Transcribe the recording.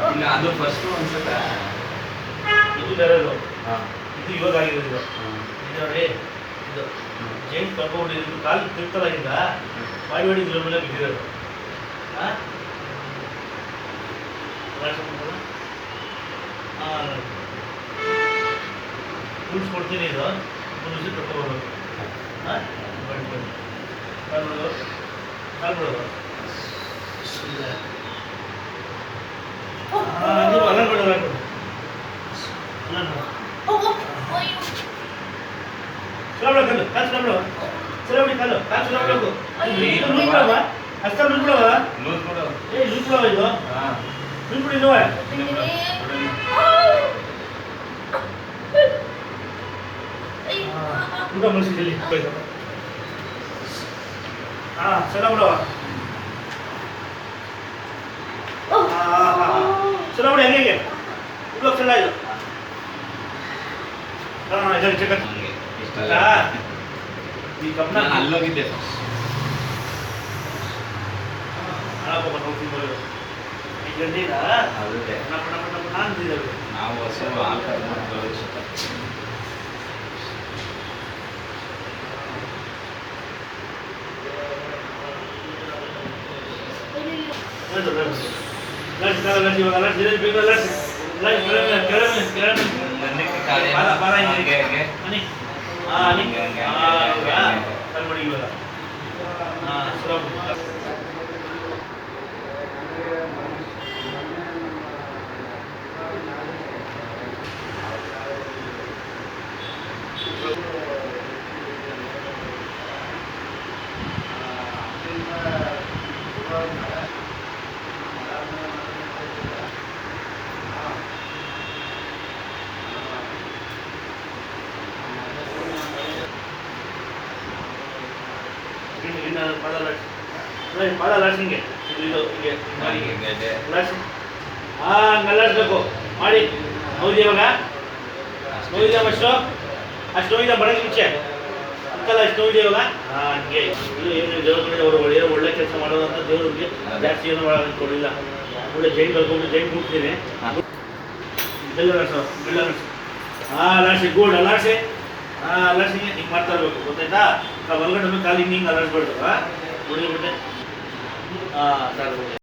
ಇಲ್ಲ ಅದು ಫಸ್ಟ್ ಅನ್ಸುತ್ತೆ. ಇದು ಬೇರೆದು. ಹಾಂ ಇದು ಇವಾಗ ಆಗಿರೋದು ಇದು. ಇದು ನೋಡಿ ಇದು ಜೈನ್ ಕರ್ಕೊಂಡು ಇದು ಕಾಲು ತಿರ್ತಲ್ಲ ಈಗ ಬಾಡಿ ಬಾಡಿ ಇದ್ರ ಮೇಲೆ ಬಿದ್ದಿರೋದು. ಹಾಂ ಉಳಿಸ್ಕೊಡ್ತೀನಿ ಇದು ಉಳಿಸಿ ಕರ್ಕೊಬೋದು. ಹಾಂ ಬನ್ನಿ ಬನ್ನಿ ಕಾಲು ಬಿಡೋದು ಕಾಲು ಬಿಡೋದು. ನೀವು ಅಲ್ಲ ಬಿಡೋದು ಅಲ್ಲ ಸುಲಭ ಕಲ್ಲು ಕಾಲು ಸುಲಭ ಸುಲಭ ಕಾಲು ಕಾಲು ಸುಲಭ ಬಿಡವ ಅಷ್ಟ ಬಿಡ್ಬಿಡವ ಲೂಸ್ ಕೊಡು. ಏ ಲೂಸ್ ಬಿಡವ ಇದು ಹಾಂ ಬಿಡ್ಬಿಡಿ ಇನ್ನೂ ಊಟ ಮನಸ್ಸಿಲ್ಲಿ ಹಾಂ ಸಲ ಬಿಡವ ಸಲ ಬಿಡಿ ಹೆಂಗೆ ಇವಾಗ ಸಲ ಇದು ಹಾಂ ಇದನ್ನು ಚೆಕ್ ಹಂಗೆ ಇಷ್ಟಲ್ಲ. ಈ ಕಬ್ಬನ ನಾನು ಅಲ್ಲೋಗಿದ್ದೆ ಈ ಗಂಡಿನ ಅಲ್ಲದೆ ನಾನು ನಾವು ಹಸು ಹಾಲು ಕರ್ಕೊಂಡು ಪಾದ ಲಾಡ್ಸಿಂಗೆ ಇದು ಇದು ಹೀಗೆ ಲಾಡ್ಸಿ ನಲ್ಲಾಡ್ಸ್ಬೇಕು ಮಾಡಿ. ಹೌದು ಇವಾಗ ನೋಡಿದ್ಯಾ ಅಷ್ಟು ನೋಡಿದ ಬಡಗಿ ಮುಂಚೆ ಅಂಕಲ್ ಅಷ್ಟು ನೋಡಿದೆ ಇವಾಗ ಹಂಗೆ ಇದು ಏನು ದೇವ್ರ ಅವರು ಒಳ್ಳೆ ಕೆಲಸ ಮಾಡೋದಂತ ದೇವ್ರಿಗೆ ಜಾಸ್ತಿ ಏನು ಕೊಡಲಿಲ್ಲ. ಒಳ್ಳೆ ಜೈನ್ ಕಲ್ಕೊಂಡು ಜೈನ್ ಕೂಗ್ತೀನಿ ಬೆಲ್ಲ ನಡ್ಸು ಬೆಲ್ಲ ನಡ್ಸು ಲಾಡ್ಸಿ ಗೋಲ್ಡ್ ಲಾಡ್ಸಿ ಲಾಡ್ಸಿ ಹಿಂಗೆ ಮಾಡ್ತಾ ಇರ್ಬೇಕು ಗೊತ್ತಾಯ್ತಾ. ಹೊರಗಡೆ ಕಾಲು ಹಿಂಗೆ ಅಲಾಡ್ಸ್ಬಾರ್ದು. ಹೊಡಿಬಿಟ್ಟೆ ಸರ್